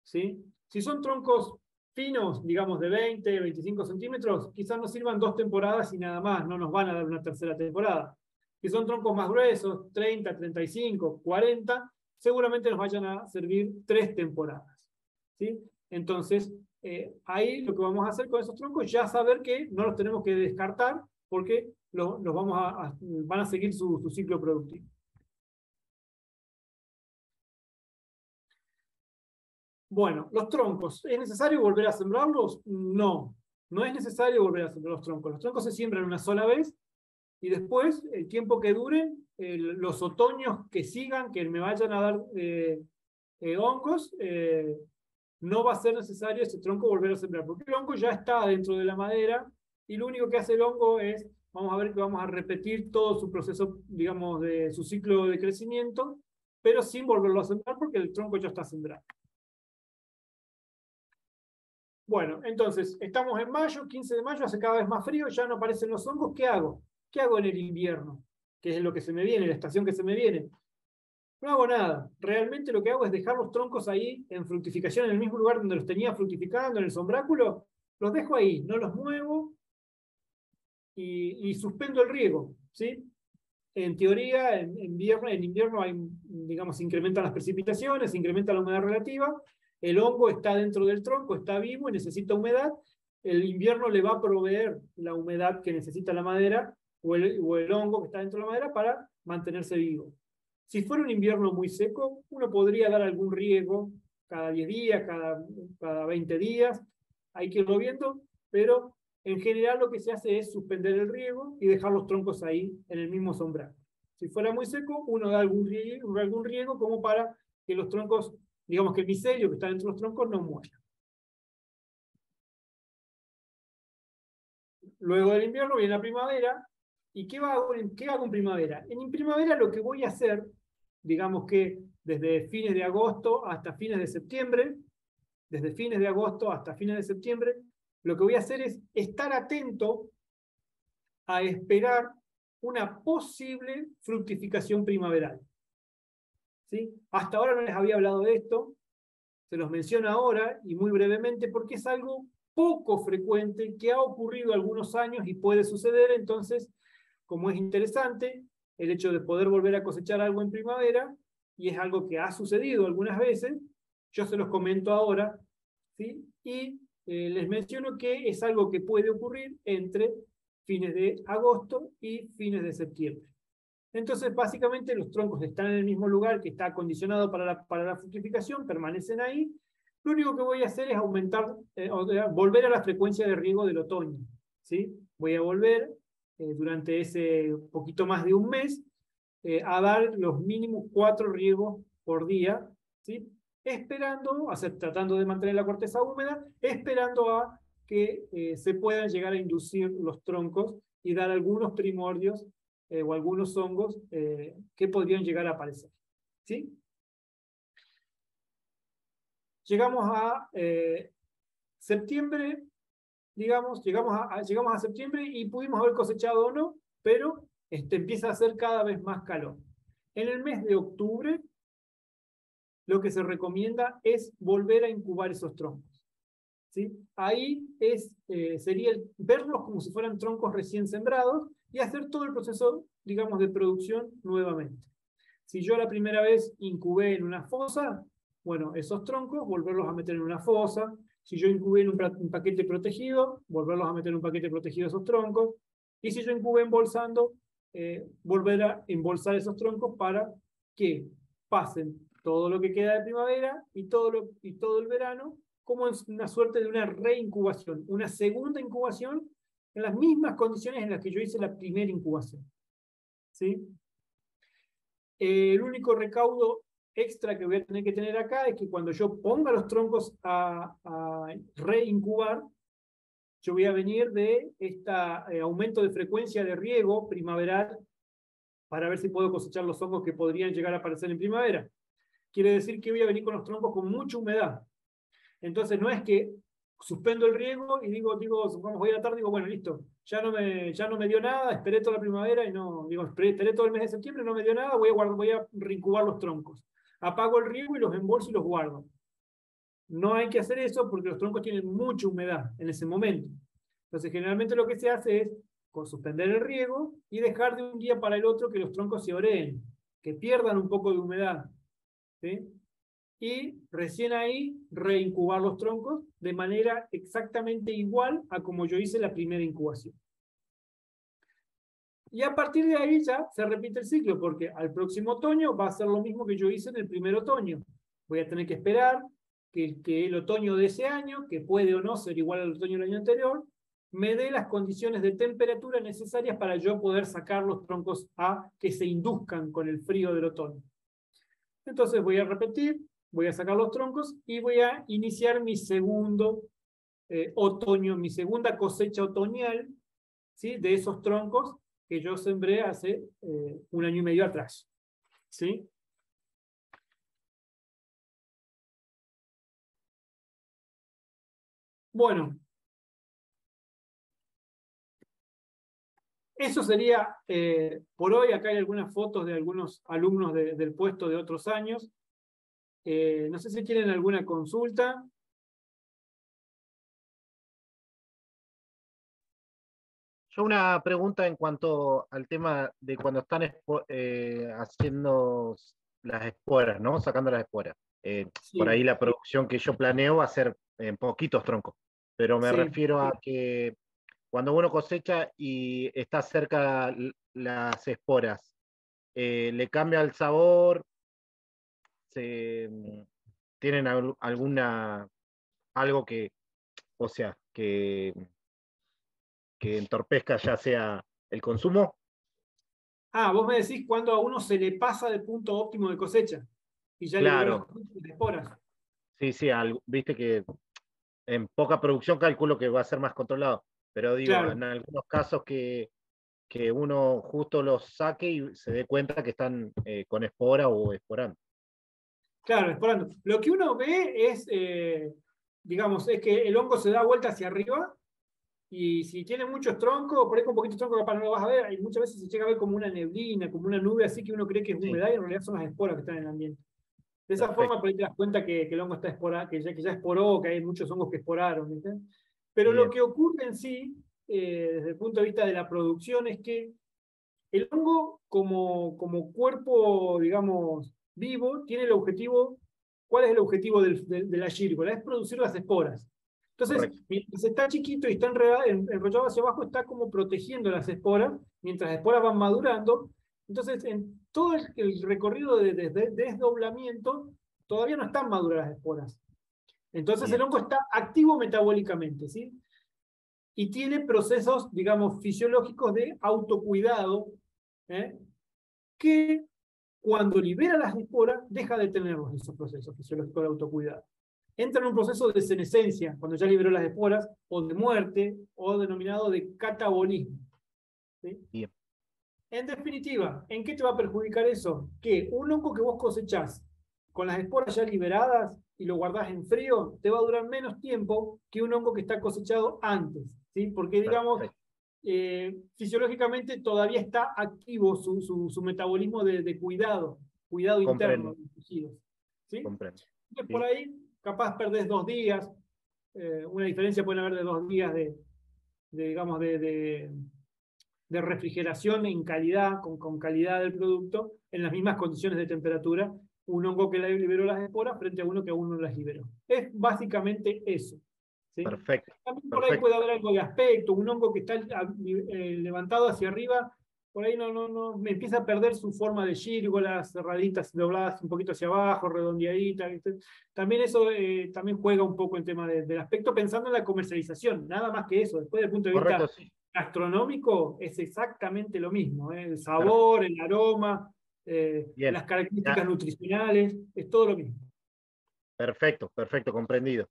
¿sí? Si son troncos finos, digamos de 20, 25 centímetros, quizás nos sirvan 2 temporadas y nada más, no nos van a dar una tercera temporada. Si son troncos más gruesos, 30, 35, 40, seguramente nos vayan a servir 3 temporadas, ¿sí? Entonces, ahí lo que vamos a hacer con esos troncos, ya saber que no los tenemos que descartar, porque van a seguir su ciclo productivo. Bueno, los troncos, ¿es necesario volver a sembrarlos? No, no es necesario volver a sembrar los troncos. Los troncos se siembran una sola vez y después, el tiempo que duren, los otoños que sigan, que me vayan a dar hongos, no va a ser necesario ese tronco volver a sembrar, porque el hongo ya está dentro de la madera y lo único que hace el hongo es, vamos a ver que vamos a repetir todo su proceso, digamos, de su ciclo de crecimiento, pero sin volverlo a sembrar porque el tronco ya está sembrado. Bueno, entonces, estamos en mayo, 15 de mayo, hace cada vez más frío, ya no aparecen los hongos. ¿Qué hago? ¿Qué hago en el invierno? Que es lo que se me viene, la estación que se me viene. No hago nada. Realmente lo que hago es dejar los troncos ahí en fructificación, en el mismo lugar donde los tenía fructificando, en el sombráculo. Los dejo ahí, no los muevo y suspendo el riego, ¿sí? En teoría, en invierno hay, digamos, se incrementan las precipitaciones, se incrementa la humedad relativa. El hongo está dentro del tronco, está vivo y necesita humedad. El invierno le va a proveer la humedad que necesita la madera o el hongo que está dentro de la madera para mantenerse vivo. Si fuera un invierno muy seco, uno podría dar algún riego cada 10 días, cada 20 días. Hay que irlo viendo, pero en general lo que se hace es suspender el riego y dejar los troncos ahí en el mismo sombral. Si fuera muy seco, uno da algún riego como para que los troncos, digamos que el micelio que está dentro de los troncos no muera. Luego del invierno viene la primavera. ¿Y qué hago en primavera? En primavera lo que voy a hacer, digamos que desde fines de agosto hasta fines de septiembre, lo que voy a hacer es estar atento a esperar una posible fructificación primaveral. ¿Sí? Hasta ahora no les había hablado de esto, se los menciono ahora y muy brevemente porque es algo poco frecuente que ha ocurrido algunos años y puede suceder. Entonces, como es interesante el hecho de poder volver a cosechar algo en primavera, y es algo que ha sucedido algunas veces, yo se los comento ahora, ¿sí? Y les menciono que es algo que puede ocurrir entre fines de agosto y fines de septiembre. Entonces, básicamente, los troncos están en el mismo lugar que está acondicionado para la fructificación, permanecen ahí. Lo único que voy a hacer es volver a la frecuencia de riego del otoño, ¿sí? Voy a volver durante ese poquito más de un mes a dar los mínimos 4 riegos por día, ¿sí? Tratando de mantener la corteza húmeda, esperando a que se puedan llegar a inducir los troncos y dar algunos primordios o algunos hongos que podrían llegar a aparecer. ¿Sí? Llegamos a septiembre, digamos, llegamos a septiembre y pudimos haber cosechado o no, pero empieza a hacer cada vez más calor. En el mes de octubre, lo que se recomienda es volver a incubar esos troncos. ¿Sí? Ahí sería verlos como si fueran troncos recién sembrados y hacer todo el proceso, digamos, de producción nuevamente. Si yo la primera vez incubé en una fosa, bueno, esos troncos, volverlos a meter en una fosa. Si yo incubé en un paquete protegido, volverlos a meter en un paquete protegido esos troncos. Y si yo incubé embolsando, volver a embolsar esos troncos para que pasen todo lo que queda de primavera y todo el verano, como es una suerte de una reincubación, una segunda incubación en las mismas condiciones en las que yo hice la primera incubación. ¿Sí? El único recaudo extra que voy a tener que tener acá es que cuando yo ponga los troncos a reincubar, yo voy a venir de este aumento de frecuencia de riego primaveral para ver si puedo cosechar los hongos que podrían llegar a aparecer en primavera. Quiere decir que voy a venir con los troncos con mucha humedad. Entonces no es que suspendo el riego y digo, supongamos voy a la tarde y digo, bueno, listo, ya no me dio nada, esperé toda la primavera y no, esperé todo el mes de septiembre, no me dio nada, voy a reincubar los troncos. Apago el riego y los embolso y los guardo. No hay que hacer eso porque los troncos tienen mucha humedad en ese momento. Entonces generalmente lo que se hace es suspender el riego y dejar de un día para el otro que los troncos se oreen, que pierdan un poco de humedad. ¿Sí? Y recién ahí reincubar los troncos de manera exactamente igual a como yo hice la primera incubación. Y a partir de ahí ya se repite el ciclo, porque al próximo otoño va a ser lo mismo que yo hice en el primer otoño. Voy a tener que esperar que el otoño de ese año, que puede o no ser igual al otoño del año anterior, me dé las condiciones de temperatura necesarias para yo poder sacar los troncos a que se induzcan con el frío del otoño. Entonces voy a repetir, voy a sacar los troncos y voy a iniciar mi segundo otoño, mi segunda cosecha otoñal, ¿sí? De esos troncos que yo sembré hace 1 año y medio atrás. ¿Sí? Bueno, eso sería por hoy. Acá hay algunas fotos de algunos alumnos del puesto de otros años. No sé si tienen alguna consulta. Yo una pregunta en cuanto al tema de cuando están haciendo las esporas, ¿no? Sacando las esporas. Sí. Por ahí la producción que yo planeo va a ser en poquitos troncos, pero me Sí. refiero a que cuando uno cosecha y está cerca las esporas, ¿le cambia el sabor? ¿Tienen algo que, o sea, que entorpezca ya sea el consumo? Vos me decís cuando a uno se le pasa del punto óptimo de cosecha y ya Claro. le dio las esporas. Sí, viste que en poca producción calculo que va a ser más controlado. pero digo, Claro. en algunos casos que uno justo los saque y se dé cuenta que están con espora o esporando. Claro, esporando. Lo que uno ve es, digamos, es que el hongo se da vuelta hacia arriba y si tiene muchos troncos, por ahí con poquitos troncos capaz no lo vas a ver, y muchas veces se llega a ver como una neblina, como una nube, así que uno cree que es humedad y en realidad son las esporas que están en el ambiente. De esa Perfecto. forma, por ahí te das cuenta que el hongo está esporado, que ya esporó, que hay muchos hongos que esporaron. ¿Viste? Pero Bien. lo que ocurre en sí, desde el punto de vista de la producción, es que el hongo, como cuerpo, digamos, vivo, tiene el objetivo. ¿Cuál es el objetivo de la gírgola? Es producir las esporas. Entonces, Correcto. mientras está chiquito y está enrollado hacia abajo, está como protegiendo las esporas, mientras las esporas van madurando. Entonces, en todo el recorrido de desdoblamiento, todavía no están maduras las esporas. Entonces, Bien. el hongo está activo metabólicamente, ¿sí? Y tiene procesos, digamos, fisiológicos de autocuidado, que cuando libera las esporas, deja de tenerlos esos procesos fisiológicos de autocuidado. Entra en un proceso de senescencia, cuando ya liberó las esporas, o de muerte, o denominado de catabolismo. ¿Sí? Bien. En definitiva, ¿en qué te va a perjudicar eso? Que un hongo que vos cosechás con las esporas ya liberadas y lo guardás en frío, te va a durar menos tiempo que un hongo que está cosechado antes. ¿Sí? Porque, digamos, fisiológicamente todavía está activo su metabolismo de cuidado Comprendo. interno de los tejidos. ¿Sí? Comprendo. Entonces, Sí. por ahí, capaz perdés 2 días, una diferencia puede haber de 2 días digamos, de refrigeración en calidad, con calidad del producto, en las mismas condiciones de temperatura, un hongo que liberó las esporas frente a uno que aún no las liberó. Es básicamente eso. ¿Sí? Perfecto. También por ahí puede haber algo de aspecto, un hongo que está levantado hacia arriba, por ahí no me empieza a perder su forma de gírgolas, cerraditas, dobladas un poquito hacia abajo, redondeaditas. También eso también juega un poco en tema del aspecto, pensando en la comercialización, nada más que eso. Después, del punto de Correcto, vista sí. gastronómico, es exactamente lo mismo. El sabor, el aroma, Bien. las características Ya. nutricionales, es todo lo mismo. Perfecto, perfecto, comprendido.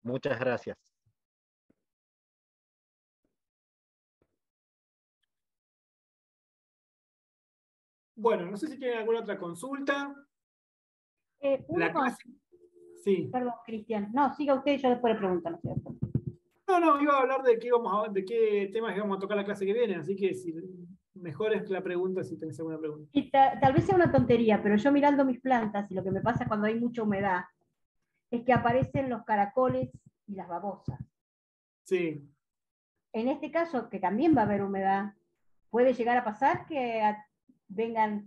Muchas gracias. Bueno, no sé si tienen alguna otra consulta. La Una clase. Sí. Perdón, Cristian. No, siga usted y yo después le pregunto, ¿no es cierto? No, iba a hablar de qué temas íbamos a tocar la clase que viene, así que mejor es la pregunta si tenés alguna pregunta. Y tal vez sea una tontería, pero yo mirando mis plantas y lo que me pasa cuando hay mucha humedad es que aparecen los caracoles y las babosas. Sí. En este caso, que también va a haber humedad, ¿puede llegar a pasar que vengan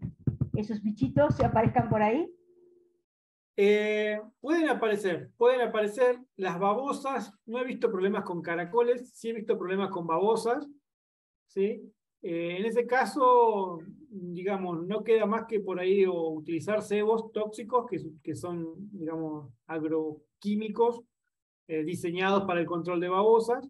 esos bichitos y aparezcan por ahí? Pueden aparecer las babosas. No he visto problemas con caracoles, sí he visto problemas con babosas. ¿Sí? En ese caso, digamos, no queda más que por ahí o utilizar cebos tóxicos que son, digamos, agroquímicos diseñados para el control de babosas,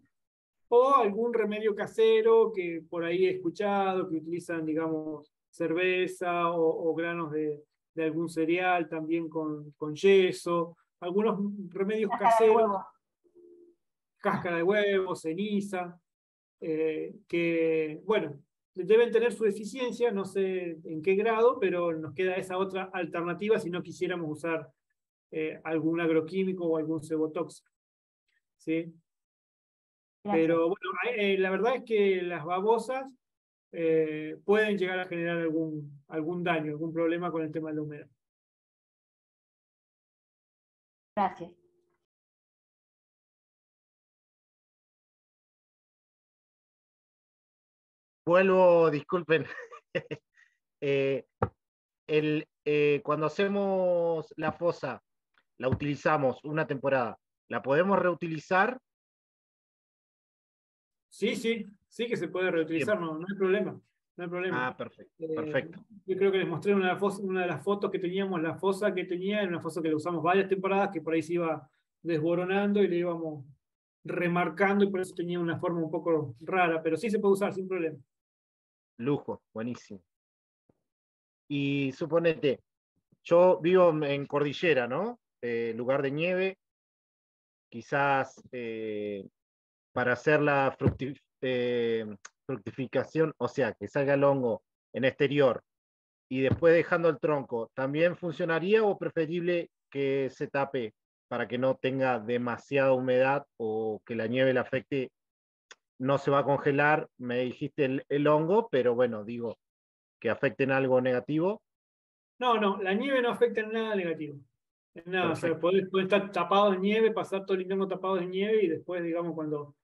o algún remedio casero que por ahí he escuchado, que utilizan, digamos, cerveza o granos de algún cereal, también con yeso, algunos remedios Cáscara de caseros, huevo. cáscara de huevo, ceniza, que, bueno, deben tener su eficiencia, no sé en qué grado, pero nos queda esa otra alternativa si no quisiéramos usar algún agroquímico o algún cebotóxico. ¿Sí? Gracias. Pero bueno, la verdad es que las babosas pueden llegar a generar algún daño, algún problema con el tema de la humedad. Gracias. Vuelvo, disculpen. Cuando hacemos la fosa, la utilizamos una temporada, ¿la podemos reutilizar? Sí que se puede reutilizar, no hay problema. No hay problema. Ah, perfecto, perfecto. Yo creo que les mostré una de las fotos que teníamos, la fosa que tenía, era una fosa que la usamos varias temporadas, que por ahí se iba desboronando y le íbamos remarcando y por eso tenía una forma un poco rara, pero sí se puede usar sin problema. Lujo, buenísimo. Y suponete, yo vivo en cordillera, ¿no? Lugar de nieve, quizás para hacer la fructificación, o sea, que salga el hongo en exterior y después dejando el tronco, ¿también funcionaría o preferible que se tape para que no tenga demasiada humedad o que la nieve le afecte? No se va a congelar, me dijiste el hongo, pero bueno, digo, que afecte en algo negativo. No, la nieve no afecta en nada negativo. En nada, o sea, puede estar tapado de nieve, pasar todo el invierno tapado de nieve y después, digamos, cuando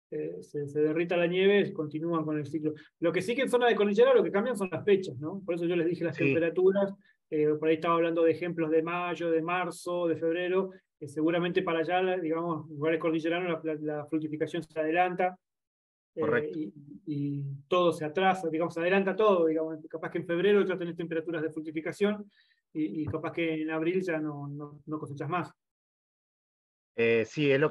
se derrita la nieve, continúan con el ciclo. Lo que sí que en zona de cordillera lo que cambian son las fechas, ¿no? Por eso yo les dije las temperaturas, por ahí estaba hablando de ejemplos de mayo, de marzo, de febrero, seguramente para allá, digamos, lugares cordilleranos la fructificación se adelanta. Correcto. Y todo se atrasa, digamos, se adelanta todo, digamos, capaz que en febrero ya tenés temperaturas de fructificación y capaz que en abril ya no cosechas más. Sí, es lo